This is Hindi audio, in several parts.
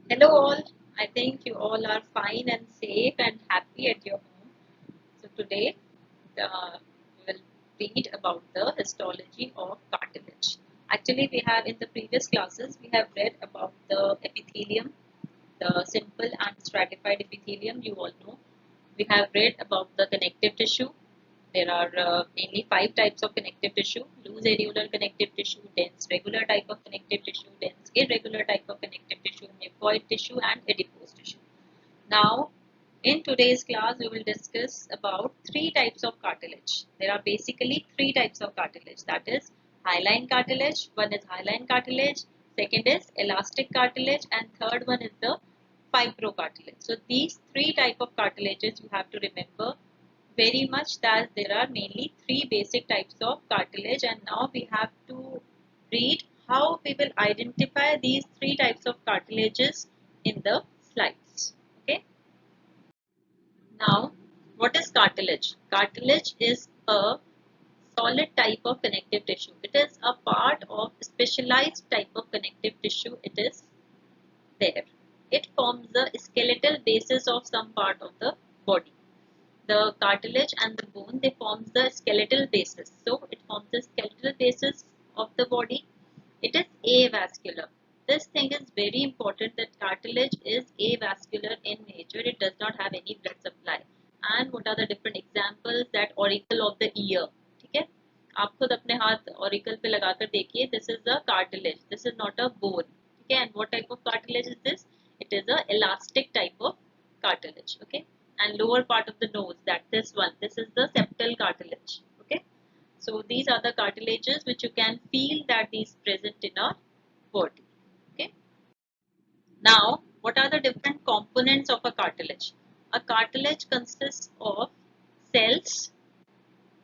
Hello all, I think you all are fine and safe and happy at your home. So today we will read about the histology of cartilage. Actually we have in the previous classes we have read about the epithelium, the simple and stratified epithelium you all know. We have read about the connective tissue. There are mainly five types of connective tissue: loose areolar connective tissue, dense regular type of connective tissue, dense irregular type of connective tissue, nephroid tissue, and adipose tissue. Now, in today's class, we will discuss about three types of cartilage. There are basically three types of cartilage. That is hyaline cartilage. One is hyaline cartilage. Second is elastic cartilage, and third one is the fibrocartilage. So these three type of cartilages you have to remember very much, that there are mainly three basic types of cartilage, and now we have to read how we will identify these three types of cartilages in the slides. Okay. Now, what is cartilage? Cartilage is a solid type of connective tissue. It is a part of specialized type of connective tissue. It is there. It forms the skeletal basis of some part of the body. The cartilage and the bone, they forms the skeletal basis. So it forms the skeletal basis of the body. It is avascular. This thing is very important, that cartilage is avascular in nature. It does not have any blood supply. And what are the different examples? That auricle of the ear. ठीक है, आप खुद अपने हाथ auricle पे लगाकर देखिए. This is the cartilage. This is not a bone. ठीक है, and what type of cartilage is this? It is a elastic type of cartilage. Okay, and lower part of the nose, that this one, this is the septal cartilage. Okay, so these are the cartilages which you can feel that these present in our body. Okay, now what are the different components of a cartilage? A cartilage consists of cells,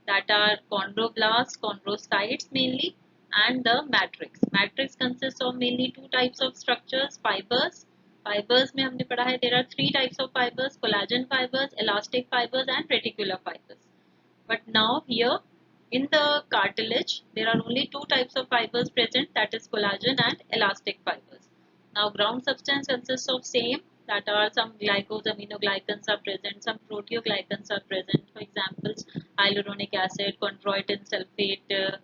that are chondroblasts, chondrocytes mainly, and the matrix. Matrix consists of mainly two types of structures: fibers. Fibers में हमने पढ़ा है there are three types of fibers: collagen fibers, elastic fibers, and reticular fibers. But now here in the cartilage there are only two types of fibers present, that is collagen and elastic fibers. Now ground substance consists of same, that are some glycosaminoglycans are present, some proteoglycans are present. For examples, hyaluronic acid, chondroitin sulfate,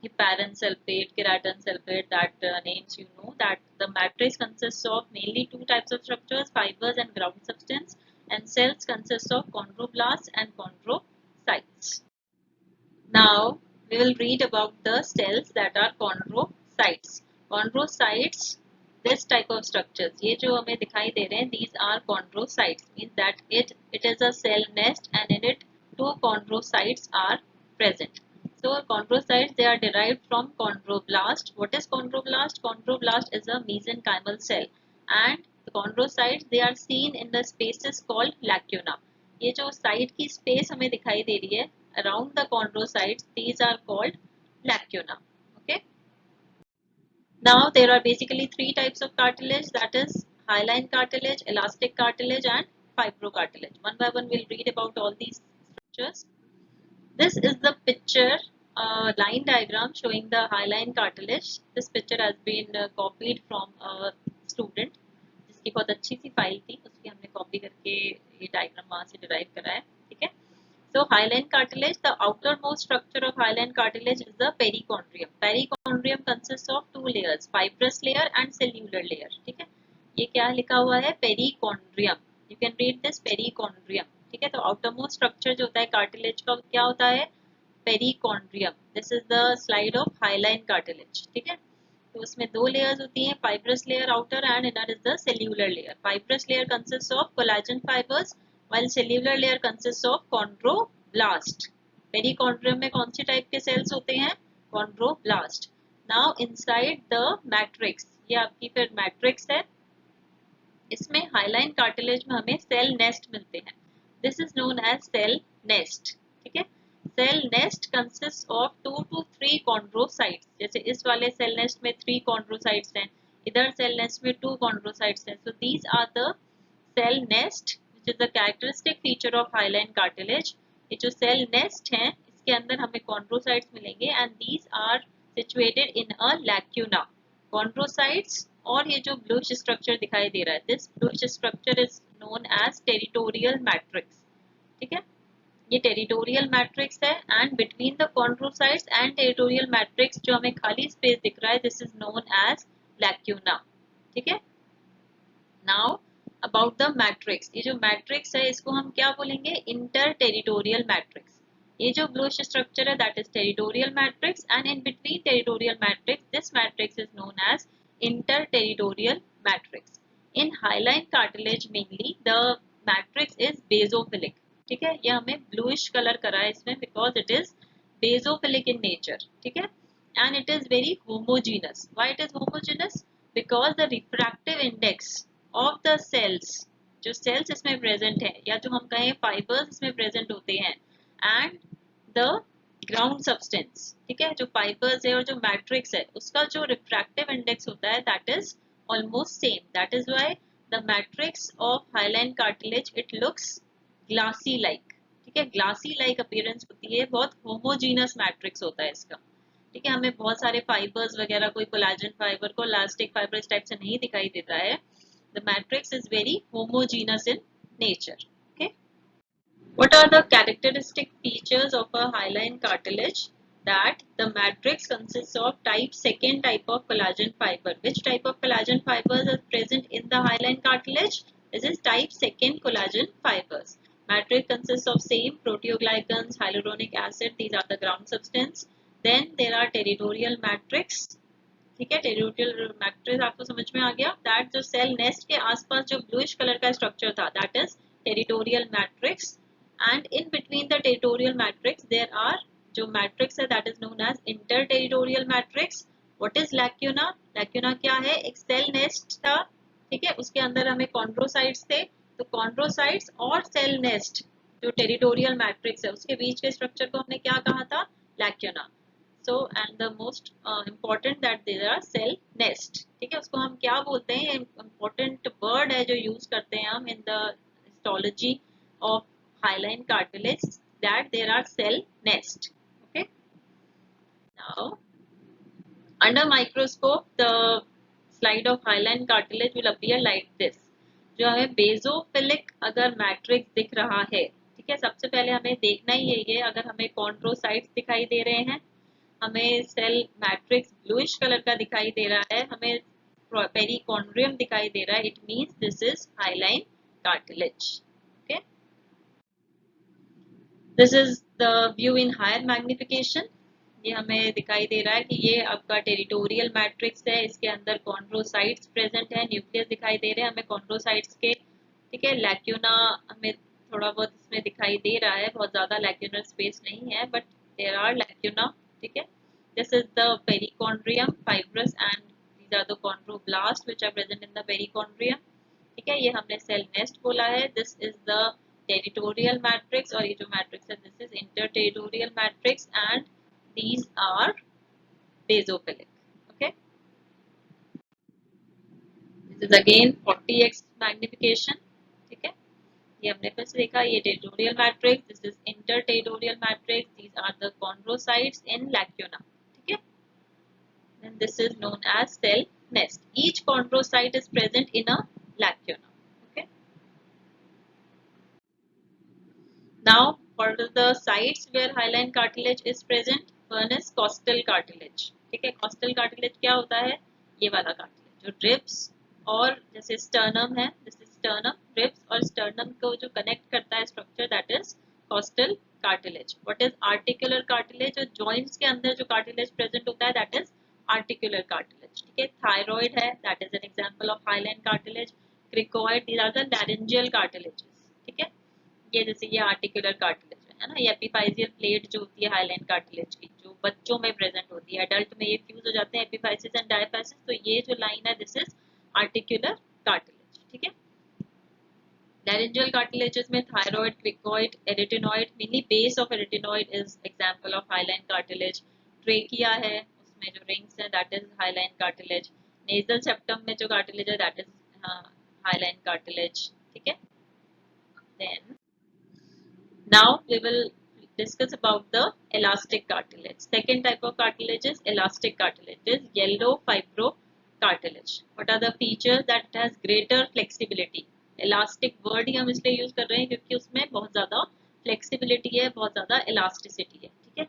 heparin sulfate, keratin sulfate, that names you know. That the matrix consists of mainly two types of structures: fibers and ground substance, and cells consist of chondroblasts and chondrocytes. Now we will read about the cells that are chondrocytes. Chondrocytes, this type of structures, ये जो हमें दिखाई दे रहे हैं, these are chondrocytes, means that it is a cell nest, and in it two chondrocytes are present. So chondrocytes, they are derived from chondroblast. What is chondroblast? Chondroblast is a mesenchymal cell, and the chondrocytes, they are seen in the spaces called lacuna. ये जो साइड की स्पेस हमें दिखाई दे रही है around the chondrocytes, these are called lacuna. Okay. Now there are basically three types of cartilage, that is hyaline cartilage, elastic cartilage, and fibrocartilage. One by one we'll read about all these structures. This is the picture, line diagram showing the hyaline cartilage. This picture has been copied from a student जिसकी बहुत अच्छी सी फाइल थी, उसकी हमने कॉपी करके ये डायग्राम वहां से डिराइव करा है. ठीक है. So hyaline cartilage, the outermost structure of hyaline cartilage is the perichondrium. Perichondrium consists of two layers, fibrous layer and cellular layer. ठीक है, ये क्या लिखा हुआ है? Perichondrium. You can read this perichondrium. ठीक है, तो outermost structure जो होता है cartilage का क्या होता है? Perichondrium. This is the slide of hyaline cartilage. ठीक है, तो उसमें दो layers होती हैं, fibrous layer outer and inner is the cellular layer. Fibrous layer consists of collagen fibers while cellular layer consists of chondroblast. Perichondrium में कौन सी टाइप के सेल्स होते हैं? Chondroblast. Now inside the matrix, ये आपकी फिर मैट्रिक्स है. इसमें हाइलाइन कार्टिलेज में हमें सेल नेस्ट मिलते हैं. This is known as cell nest. ठीक है, cell nest consist of 2 to 3 chondrocytes. जैसे इस वाले सेल नेस्ट में 3 कॉन्ड्रोसाइट्स हैं, इधर सेल नेस्ट में 2 कॉन्ड्रोसाइट्स हैं. So these are the cell nest which is the characteristic feature of hyaline cartilage. ये जो सेल नेस्ट हैं इसके अंदर हमें कॉन्ड्रोसाइट्स मिलेंगे, and these are situated in a lacuna. Chondrocytes और ये जो ब्लूइश स्ट्रक्चर दिखाई दे रहा है, this bluish structure is known as territorial matrix. ठीक है, ये टेरिटोरियल मैट्रिक्स है and between the chondrocytes and territorial matrix जो हमें खाली स्पेस दिख रहा है, this is known as lacuna. ठीक है, नाउ अबाउट द मैट्रिक्स, ये जो मैट्रिक्स है इसको हम क्या बोलेंगे, इंटर टेरिटोरियल मैट्रिक्स। ये जो ब्लूइश स्ट्रक्चर है that is territorial matrix and in between territorial matrix this matrix is known as inter territorial matrix. In hyaline cartilage mainly the matrix is basophilic. ठीक है, ये हमें ब्लूइश कलर करा है इसमें because it is basophilic in nature. ठीक है, and it is very homogeneous. Why it is homogeneous? Because the refractive index of the cells, जो cells इसमें present है या जो हम कहें fibers इसमें present होते हैं, and the ground substance, ठीक है, जो fibers है और जो matrix है उसका जो refractive index होता है that is almost same. That is why the matrix of hyaline cartilage it looks glassy like. ठीक है, glassy like appearance होती है, बहुत homogeneous matrix होता है इसका। ठीक है, हमें बहुत सारे फाइबर्स वगैरह, कोई कोलाजन फाइबर को इलास्टिक फाइबर इस टाइप से नहीं दिखाई देता है। The matrix is very homogeneous in nature. Okay, what are the characteristic features of a hyaline cartilage? That the matrix consists of type second type of collagen fibre. Which type of collagen fibres are present in the hyaline cartilage? This is type second collagen fibres. Matrix consists of same proteoglycans, hyaluronic acid, these are the ground substance. Then there are territorial matrix. ठीक है, टेरिटोरियल मैट्रिक्स आपको समझ में आ गया। दैट जो सेल नेस्ट के आसपास जो ब्लूइश कलर का स्ट्रक्चर था that is territorial matrix and in between the territorial matrix there are जो मैट्रिक्स है that is known as inter territorial matrix. What is lacuna? Lacuna क्या है? एक सेल नेस्ट था, ठीक है, उसके अंदर हमें कॉन्ड्रोसाइट्स थे, तो कॉन्ड्रोसाइट्स और सेल नेस्ट जो टेरिटोरियल मैट्रिक्स है उसके बीच के स्ट्रक्चर को हमने क्या कहा था? Lacuna. So and the most important that there are cell nest. ठीक है, उसको हम क्या बोलते हैं? important word है जो यूज करते हैं हम in the histology of hyaline cartilage that there are cell nest. Okay, now under microscope the slide of hyaline cartilage will appear like this. जो हमें बेसोफिलिक अगर मैट्रिक्स दिख रहा है, ठीक है, सबसे पहले हमें देखना ही है ये, अगर हमें कॉन्ड्रोसाइट्स दिखाई दे रहे हैं, हमें सेल मैट्रिक्स ब्लूइश कलर का दिखाई दे रहा है, हमें पेरिकॉन्ड्रियम दिखाई दे रहा है, it means this is hyaline cartilage. Okay, this is the view in higher magnification. ये हमें दिखाई दे रहा है कि ये आपका टेरिटोरियल मैट्रिक्स है, इसके अंदर कॉन्ड्रोसाइट्स प्रेजेंट है, न्यूक्लियस दिखाई दे रहे हैं हमें कॉन्ड्रोसाइट्स के। ठीक है, लैक्यूना हमें थोड़ा बहुत इसमें दिखाई दे रहा है, बहुत ज्यादा लैक्यूनर स्पेस नहीं है बट देयर आर लैक्यूना। ठीक है, this is the perichondrium fibrous and these are the chondroblasts which are present in the perichondrium. ठीक है, ये हमने सेल नेस्ट बोला है, this is the territorial matrix और ये जो मैट्रिक्स है this is interterritorial matrix and these are basophilic. Okay, this is again 40x magnification. ठीक है, ये हमने फिर से देखा, ये territorial matrix, this is interterritorial matrix, these are the chondrocytes in lacuna. ठीक है, then this is known as cell nest. Each chondrocyte is present in a lacuna. Okay, now for the sites where hyaline cartilage is present, one is costal cartilage. ठीक है, costal cartilage क्या होता है? ये वाला cartilage जो ribs और जैसे sternum है, this is sternum, ribs और sternum को जो connect करता है structure that is costal cartilage. What is articular cartilage? जो joints के अंदर जो cartilage present होता है that is articular cartilage. ठीक है, thyroid है that is an example of hyaline cartilage. Cricoid, these are the laryngeal cartilages. ठीक है, ये जैसे ये आर्टिकुलर कार्टिलेज है ना, ये एपिफाइजियल प्लेट जो होती है हाइलाइन कार्टिलेज की, जो बच्चों में प्रेजेंट होती है, एडल्ट में ये फ्यूज हो जाते हैं एपिफाइसिस एंड डायफाइसिस, तो ये जो लाइन है दिस इज आर्टिकुलर कार्टिलेज। ठीक है, laryngeal cartilages में thyroid, cricoid, arytenoid, mainly base of arytenoid is example of hyaline cartilage. Trachea है, उसमें जो rings है that is hyaline cartilage. Nasal septum में जो cartilage है that is hyaline cartilage. ठीक है, then now we will discuss about the elastic cartilage. Second type of cartilage is elastic cartilage. It is yellow fibro cartilage. What are the features? That it has greater flexibility. Elastic word ही हम इसलिए यूज कर रहे हैं क्योंकि उसमें बहुत ज्यादा flexibility है, बहुत ज्यादा elasticity है. ठीक है.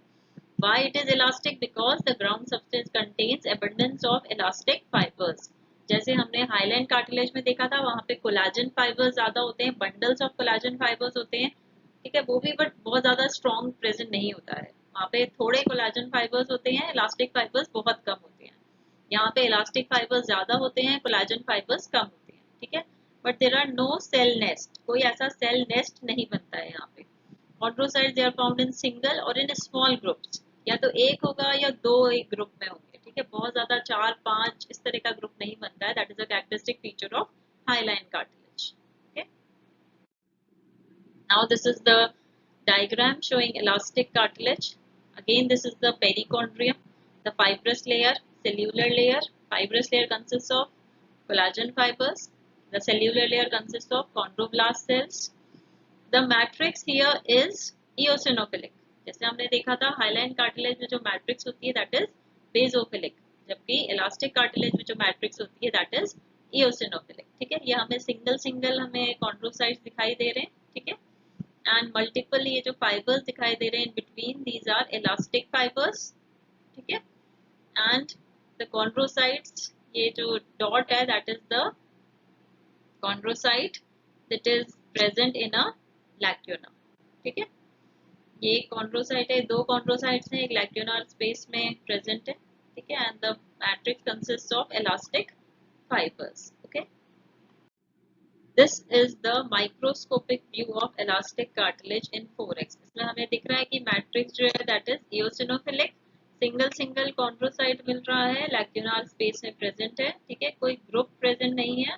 Why it is elastic? Because the ground substance contains abundance of elastic fibers. जैसे हमने हाईलाइन कार्टिलेज में देखा था, वहां पे कोलाजन फाइबर्स ज्यादा होते हैं, बंडल्स ऑफ कोलाजन फाइबर्स होते हैं. ठीक है. वो भी बट बहुत ज्यादा स्ट्रॉन्ग प्रेजेंट नहीं होता है. वहाँ पे थोड़े कोलाजन फाइबर्स होते हैं, इलास्टिक फाइबर्स बहुत कम होते हैं. यहाँ पे इलास्टिक फाइबर्स ज्यादा होते हैं, कोलाजन फाइबर्स कम होते हैं. ठीक है. But there are no cell nest. कोई ऐसा सेल नेस्ट नहीं बनता है यहाँ पे. Chondrocytes they are found in single और इन स्मॉल ग्रुप्स. या तो एक होगा या दो एक ग्रुप में होंगे. ठीक है. बहुत ज्यादा 4-5 इस तरह का ग्रुप नहीं बनता है. That is a characteristic feature of hyaline cartilage. Okay. Now this is the diagram showing elastic cartilage. Again, this is the perichondrium, the fibrous layer, cellular layer. Fibrous layer consists of collagen fibers. The cellular layer consists of chondroblast cells. The matrix here is eosinophilic. जैसे हमने देखा था हाईलाइन कार्टिलेज में जो मैट्रिक्स होती है दैट इज बेसोफिलिक, जबकि इलास्टिक कार्टिलेज में जो मैट्रिक्स होती है दैट इज eosinophilic. ठीक है. ये हमें सिंगल सिंगल हमें कॉन्ड्रोसाइट्स दिखाई दे रहे हैं. ठीक है. एंड मल्टीपल ये जो फाइबर्स दिखाई दे रहे हैं in between, these are elastic fibres. ठीक है. एंड द कॉन्ड्रोसाइट्स, ये जो डॉट है that is the chondrocyte that is present in a lacuna. ठीक है. ये कॉन्ड्रोसाइट है, दो कॉन्ड्रोसाइट्स हैं, एक लैक्यूनार स्पेस में प्रेजेंट है. ठीक है. And the matrix consist of elastic fibers. Okay. This is the microscopic view of elastic cartilage in 4x. इसमें हमें दिख रहा है कि मैट्रिक्स जो है that is eosinophilic, single chondrocyte मिल रहा है, लैक्यूनार स्पेस में प्रेजेंट है. ठीक है. कोई ग्रुप प्रेजेंट नहीं है.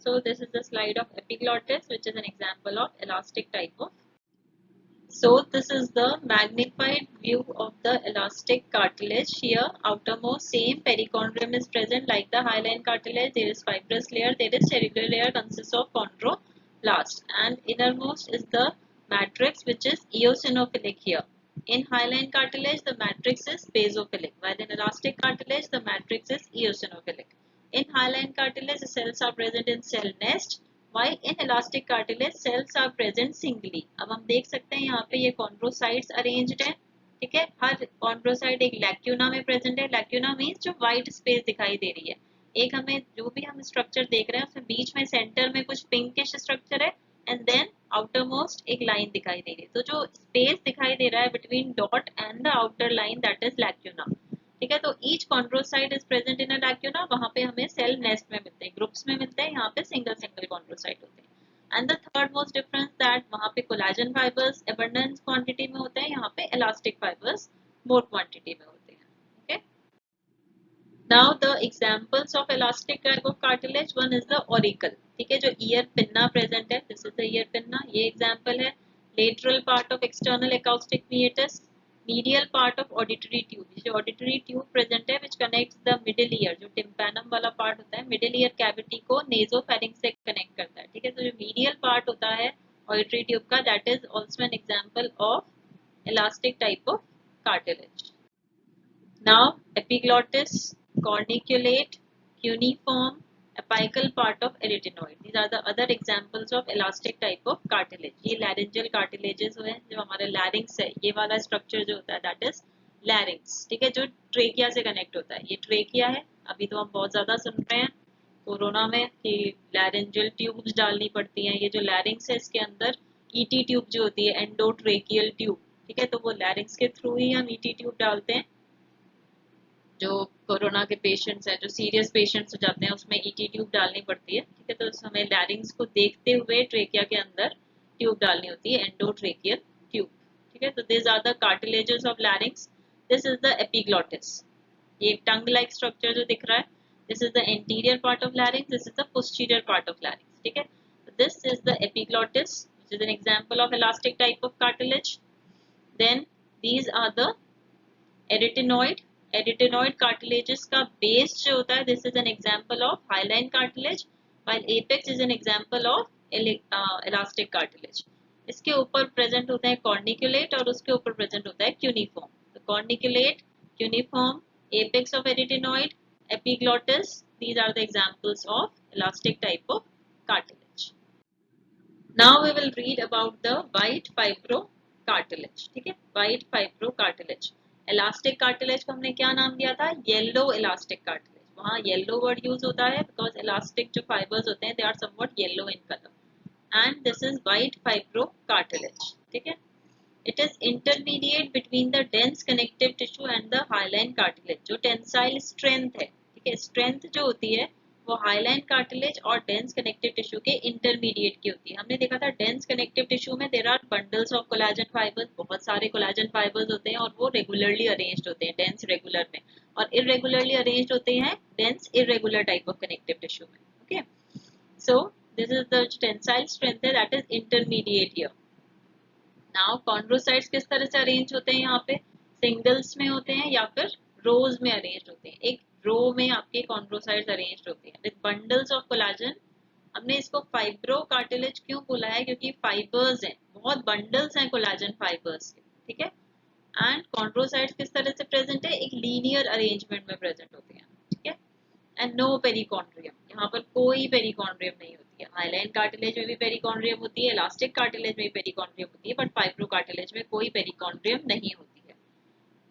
So this is the slide of epiglottis, which is an example of elastic type of. So this is the magnified view of the elastic cartilage. Here outermost same perichondrium is present like the hyaline cartilage. There is fibrous layer, there is cellular layer consists of chondroblast, and innermost is the matrix which is eosinophilic here. In hyaline cartilage the matrix is basophilic, while in elastic cartilage the matrix is eosinophilic. In hyaline cartilage the cells are present in cell nest, Why in elastic cartilage cells are present singly. अब हम देख सकते हैं यहाँ पे ये कॉन्ड्रोसाइट्स अरेंज्ड है. ठीक है. हर कॉन्ड्रोसाइट एक लैक्यूना में प्रेजेंट है. लैक्यूना मीन्स जो वाइट स्पेस दिखाई दे रही है. एक हमें जो भी हम स्ट्रक्चर देख रहे हैं उसमें बीच में सेंटर में कुछ पिंकिश स्ट्रक्चर है एंड देन आउटर मोस्ट एक लाइन दिखाई दे रही है. तो जो स्पेस दिखाई दे रहा है between dot and the outer line that is lacuna. ठीक है. तो each chondrocyte is present in a lacuna. वहां पे हमें सेल नेस्ट में मिलते हैं, ग्रुप्स में मिलते हैं. यहाँ पे सिंगल कॉन्ड्रोसाइट होते हैं. And the third most difference that वहां पे कोलाजन फाइबर्स एबंडेंस क्वांटिटी में होते हैं, यहाँ पे इलास्टिक फाइबर्स मोर क्वांटिटी में होते हैं. Okay. Now the examples of elastic type of cartilage. One is the auricle. ठीक है. जो ईयर पिन्ना प्रेजेंट है, this is the ear pinna. ये एग्जांपल है. Lateral part of external acoustic meatus. medial part of auditory tube. जो auditory tube present है which connects the middle ear, जो tympanum वाला part होता है, middle ear cavity को nasopharynx से connect करता है. ठीक है. तो जो medial part होता है auditory tube का, that is also an example of elastic type of cartilage. Now epiglottis, corniculate, cuneiform, apical part of arytenoid. These are the other examples of elastic type of cartilage. ये laryngeal cartilages हुए जो हमारे larynx है, ये वाला structure जो होता है that is larynx. ठीक है. जो trachea से connect होता है, ये trachea है. अभी तो हम बहुत ज्यादा सुन रहे हैं कोरोना में कि laryngeal tubes डालनी पड़ती हैं. ये जो larynx है इसके अंदर ET tube जो होती है, endotracheal tube. ठीक है. तो वो larynx के थ्रू ही हम ET tube डालते हैं. जो कोरोना के पेशेंट्स हैं, जो सीरियस पेशेंट्स हो जाते हैं, उसमें ईटी ट्यूब डालनी पड़ती है. ठीक है. तो हमें लैरिंग्स को देखते हुए ट्रेकिया के अंदर ट्यूब डालनी होती है, एंडोट्रेकियल ट्यूब. ठीक है. तो this are the cartilages of larynx. This is the epiglottis. ये टंग लाइक स्ट्रक्चर जो दिख रहा है, this is the anterior part of larynx, this is the posterior part of larynx. ठीक है. This is the epiglottis which is an example of elastic type of cartilage. Then these are the arytenoid. Arytenoid cartilages का बेस जो होता है, this is an example of hyaline cartilage, while apex is an example of elastic cartilage. इसके ऊपर प्रेजेंट होता है कॉर्निकुलेट और उसके ऊपर प्रेजेंट होता है क्यूनिफॉर्म. तो corniculate, cuneiform, apex of एरिटेनॉइड epiglottis. These are the examples of elastic type of cartilage. Now we will read about the white fibro cartilage. ठीक है, white fibro cartilage. Elastic cartilage को हमने क्या नाम दिया था? Yellow elastic cartilage. वहाँ yellow word use होता है because elastic जो fibers होते हैं they are somewhat yellow in color. And this is white fibro cartilage. ठीक है, it is intermediate between the dense connective tissue and the hyaline cartilage. जो tensile strength है, ठीक है, strength जो होती है वो हाईलाइन कार्टिलेज और डेंस कनेक्टिव टिश्यू के इंटरमीडिएट की होती है. हमने देखा था डेंस कनेक्टिव टिश्यू में there are bundles of collagen fibres, बहुत सारे कोलाजन फाइबर्स होते हैं और वो रेगुलरली अरेंज्ड होते हैं डेंस रेगुलर में, और इरेगुलरली अरेंज्ड होते हैं dense irregular type of connective tissue में. Okay, so this is the tensile strength है that is intermediate here. Now chondrocytes किस तरह से अरेंज होते हैं? यहाँ पे सिंगल्स में होते हैं या फिर रोज में अरेंज होते हैं. एक रो में आपके कॉन्ड्रोसाइट्स अरेंज्ड होते हैं विद बंडल्स ऑफ कोलाजन. हमने इसको फाइब्रो कार्टिलेज क्यों बोला है? क्योंकि फाइबर्स हैं, बहुत बंडल्स हैं कोलाजन फाइबर्स के. ठीक है, एंड कॉन्ड्रोसाइट्स किस तरह से प्रेजेंट है? एक लीनियर अरेंजमेंट में प्रेजेंट होते हैं. ठीक है, एंड नो पेरिकॉन्ड्रियम. यहाँ पर कोई पेरिकॉन्ड्रियम नहीं होती है. हाईलाइन कार्टिलेज में भी पेरिकॉन्ड्रियम होती है, इलास्टिक कार्टिलेज में भी पेरिकॉन्ड्रियम होती है, बट फाइब्रो कार्टिलेज में कोई पेरिकॉन्ड्रियम नहीं होती है.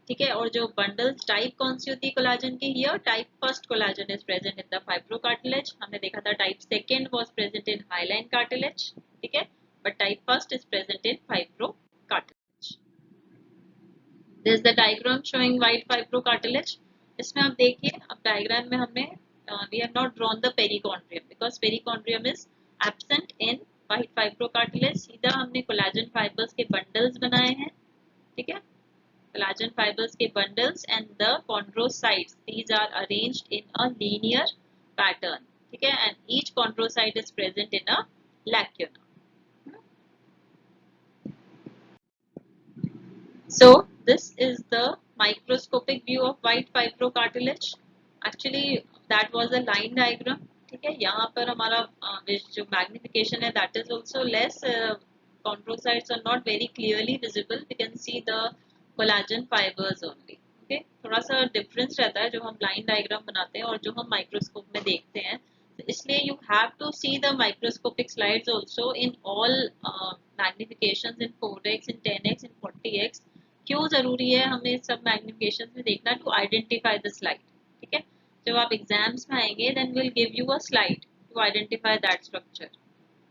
ठीक है, और जो बंडल्स टाइप कौन सी होती है कोलाजन की? Here type first collagen is present in the fibro cartilage. हमने देखा था type second was present in highline cartilage. ठीक है, but type first is present in fibro cartilage. This is the diagram showing white fibro cartilage. इसमें आप देखिए, अब डायग्राम में हमने we have not drawn the perichondrium because perichondrium is absent in white fibro cartilage. सीधा हमने कोलाजन फाइबर्स के बंडल्स बनाए हैं. ठीक है, collagen fibers के bundles and the chondrocytes, these are arranged in a linear pattern. ठीक है, and each chondrocyte is present in a lacuna. So this is the microscopic view of white fibrocartilage. Actually that was a line diagram. ठीक है, यहाँ पर हमारा जो magnification है that is also less. Chondrocytes are not very clearly visible. We can see the collagen fibres only. Okay, थोड़ा सा डिफरेंस रहता है जो हम लाइन डायग्राम बनाते हैं और जो हम माइक्रोस्कोप में देखते हैं. तो इसलिए you have to see the microscopic slides also in all magnifications, in 4x, in 10x, in 40x. क्यों जरूरी है हमें सब मैग्निफिकेशंस में देखना? To identify the slide. ठीक है, जब आप एग्जाम्स में आएंगे then will give you a slide to identify that structure.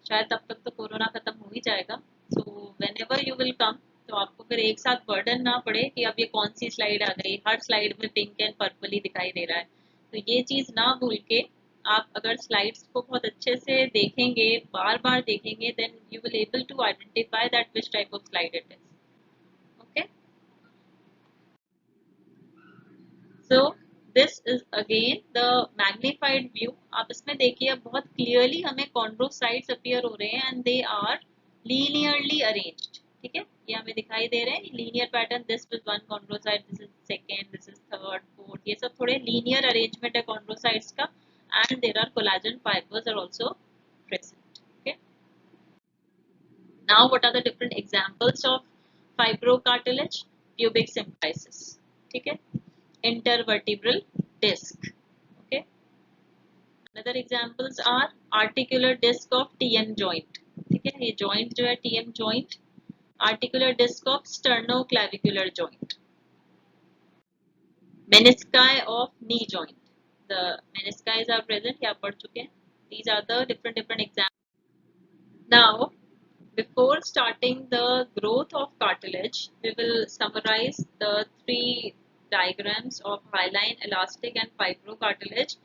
शायद तब तक तो कोरोना खत्म हो ही जाएगा. So whenever you will come तो आपको फिर एक साथ बर्डन ना पड़े कि अब ये कौन सी स्लाइड आ गई, हर स्लाइड में पिंक एंड पर्पल ही दिखाई दे रहा है. तो ये चीज ना भूल के आप अगर स्लाइड्स को बहुत अच्छे से देखेंगे, बार बार देखेंगे, then you will able to identify that which type of slide it is. Okay, so this is again the magnified view. आप इसमें देखिए, अब बहुत क्लियरली हमें कॉन्ड्रोसाइट्स अपीयर हो रहे हैं and they are linearly arranged. ठीक है, ये हमें दिखाई दे रहे हैं linear pattern. This is one chondrocyte, this is second, this is third, fourth. ये सब थोड़े लीनियर अरेंजमेंट है कॉन्ड्रोसाइट्स का. And there are collagen fibres are also present. Okay, now what are the different examples of fibrocartilage? Pubic symphysis. ठीक है, intervertebral disc. Okay, another examples are articular disc of TM joint. ठीक है, ये जॉइंट जो है TM joint, articular disc of sternoclavicular joint, menisci of knee joint. The menisci are present, यहाँ पढ़ चुके हैं. These are the different examples. Now, before starting the growth of cartilage, we will summarize the three diagrams of hyaline, elastic, and fibrocartilage.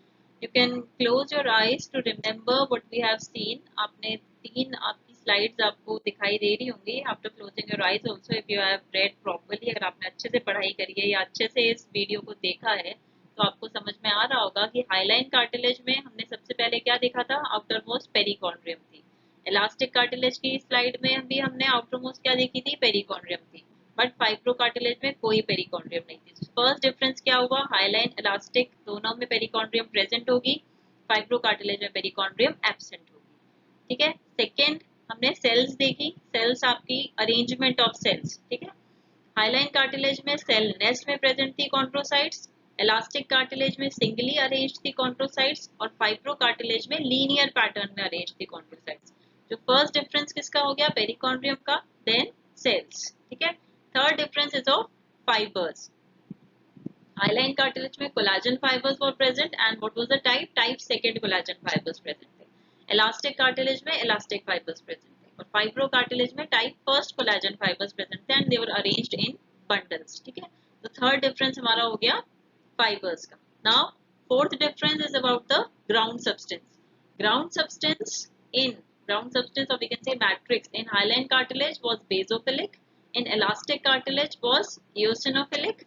You can close your eyes to remember what we have seen. आपने तीन आपकी स्लाइड्स आपको दिखाई दे रही होंगी after closing your eyes also if you have read properly. अगर आपने अच्छे से पढ़ाई करी है या अच्छे से इस वीडियो को देखा है तो आपको समझ में आ रहा होगा कि हाईलाइन कार्टिलेज में हमने सबसे पहले क्या देखा था? आउटर मोस्ट पेरिकॉन्ड्रियम थी. इलास्टिक कार्टिलेज की स्लाइड में भी हमने आउटर मोस्ट क्या देखी थी? पेरिकॉन्ड्रियम थी. बट फाइब्रो कार्टिलेज में कोई पेरिकॉन्ड्रियम नहीं थी. फर्स्ट डिफरेंस क्या हुआ? हाईलाइन, इलास्टिक दोनों में पेरिकॉन्ड्रियम प्रेजेंट होगी, फाइब्रो कार्टिलेज में पेरिकॉन्ड्रियम एब्सेंट होगी. ठीक है, सेकेंड हमने सेल्स देखी. सेल्स आपकी अरेंजमेंट ऑफ सेल्स. ठीक है, हाईलाइन कार्टिलेज में सेल नेस्ट में प्रेजेंट थी कॉन्ड्रोसाइट्स, इलास्टिक कार्टिलेज में सिंगली अरेंज्ड थी कॉन्ड्रोसाइट्स और फाइब्रो कार्टिलेज में लीनियर पैटर्न में अरेंज्ड थी कॉन्ड्रोसाइट्स। जो फर्स्ट डिफरेंस किसका हो गया, पेरिकॉन्ड्रियम का, देन सेल्स, ठीक है। Third difference is of fibres. Hyaline cartilage में collagen fibres were present and what was the type second collagen fibres present थे। इलास्टिक कार्टिलेज में इलास्टिक फाइबर्स प्रेजेंट थे और फाइब्रो कार्टिलेज में type first collagen fibres present थे and they were arranged in bundles, ठीक है। तो थर्ड डिफरेंस हमारा हो गया फाइबर्स का। Now fourth difference is about the ground substance. Ground substance in ground substance, or we can say matrix, in hyaline cartilage was basophilic, in elastic cartilage was eosinophilic,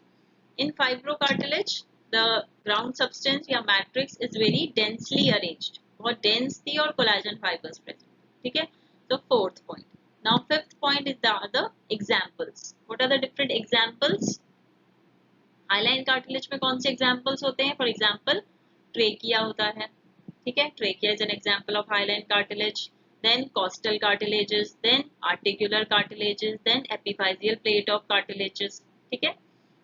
in fibrocartilage the ground substance या matrix is very densely arranged, बहुत dense थी और collagen fibers present, ठीक है। So fourth point. Now fifth point is the other examples. What are the different examples? Hyaline cartilage में कौन से एग्जाम्पल्स होते हैं? फॉर एग्जाम्पल ट्रेकिया होता है, ठीक है, trachea is an example of hyaline cartilage, then costal cartilages, then articular cartilages, then epiphyseal plate of cartilages, ठीक है।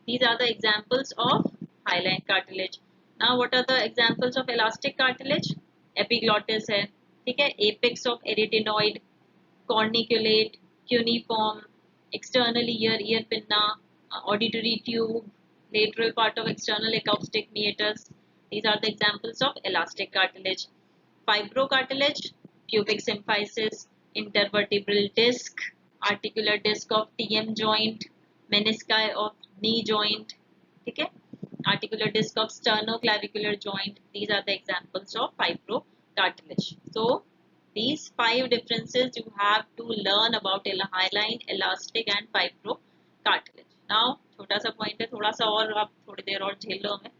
These are the examples of hyaline cartilage. Now what are the examples of elastic cartilage? Epiglottis है, ठीक है, apex of arytenoid, corniculate, cuneiform, external ear, ear pinna, auditory tube, lateral part of external acoustic meatus. These are the examples of elastic cartilage. Fibrocartilage, pubic symphysis, intervertebral disc, articular disc of TM joint, menisci of knee joint, ठीक है, articular disc of sternoclavicular joint. These are the examples of fibrocartilage. So these five differences you have to learn about hyaline, elastic and fibro cartilage. Now छोटा सा पॉइंट है, थोड़ा सा और आप थोड़ी देर और झेल लो हमें,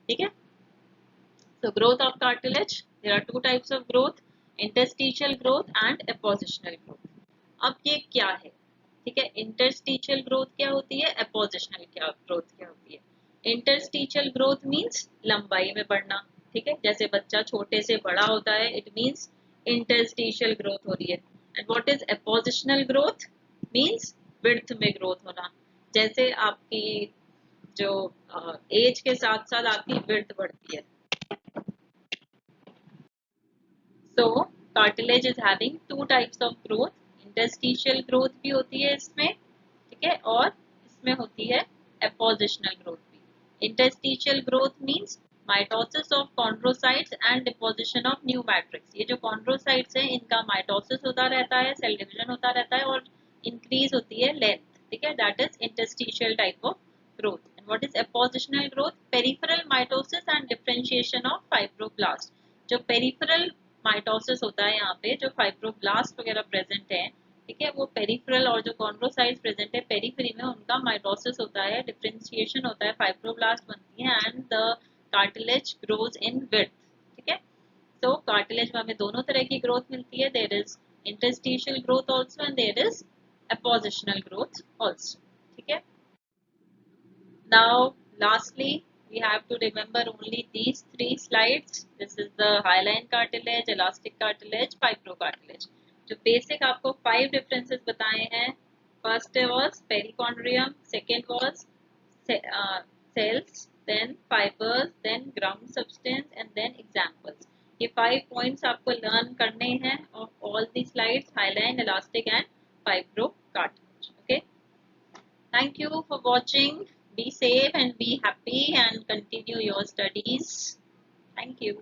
ठीक है। So growth of cartilage, there are two types of growth, interstitial growth and appositional growth. अब ये क्या है, ठीक है, interstitial growth क्या होती है, appositional growth क्या होती है। interstitial growth means लंबाई में बढ़ना, ठीक है, जैसे बच्चा छोटे से बड़ा होता है, it means interstitial growth हो रही है। and what is appositional growth means width में growth होना, जैसे आपकी जो एज के साथ साथ आपकी width बढ़ती है। so cartilage is having two types of growth, interstitial growth भी होती है इसमें, ठीक है, और इसमें होती है appositional growth भी। interstitial growth means mitosis of chondrocytes and deposition of new matrix. ये जो कॉन्ड्रोसाइट्स है इनका माइटोसिस होता रहता है, सेल डिवीजन होता रहता है और इंक्रीज होती है लेंथ, ठीक है, that is interstitial type of growth. And what is appositional growth? Peripheral mitosis and differentiation of fibroblast. जो पेरिफेरल माइटोसिस होता है यहाँ पे, जो फाइब्रोब्लास्ट वगैरह प्रेजेंट है, ठीक है, वो पेरिफेरल, और जो कॉन्ड्रोसाइट्स प्रेजेंट है पेरिफेरी में उनका माइटोसिस होता है, डिफरेंशिएशन होता है, फाइब्रोब्लास्ट बनती है and the cartilage grows in width, ठीक है। so cartilage में हमें दोनों तरह की growth मिलती है, there is interstitial growth also and there is appositional growth also, ठीक है। now lastly we have to remember only these three slides. This is the hyaline cartilage, elastic cartilage, fibrocartilage. जो basic आपको 5 differences बताए हैं, first was perichondrium, second was cells, then fibers, then ground substance and then examples. ये 5 points आपको learn करने हैं of all the slides, hyaline, elastic and fibrocartilage. Okay. Thank you for watching. Be safe and be happy and continue your studies. Thank you.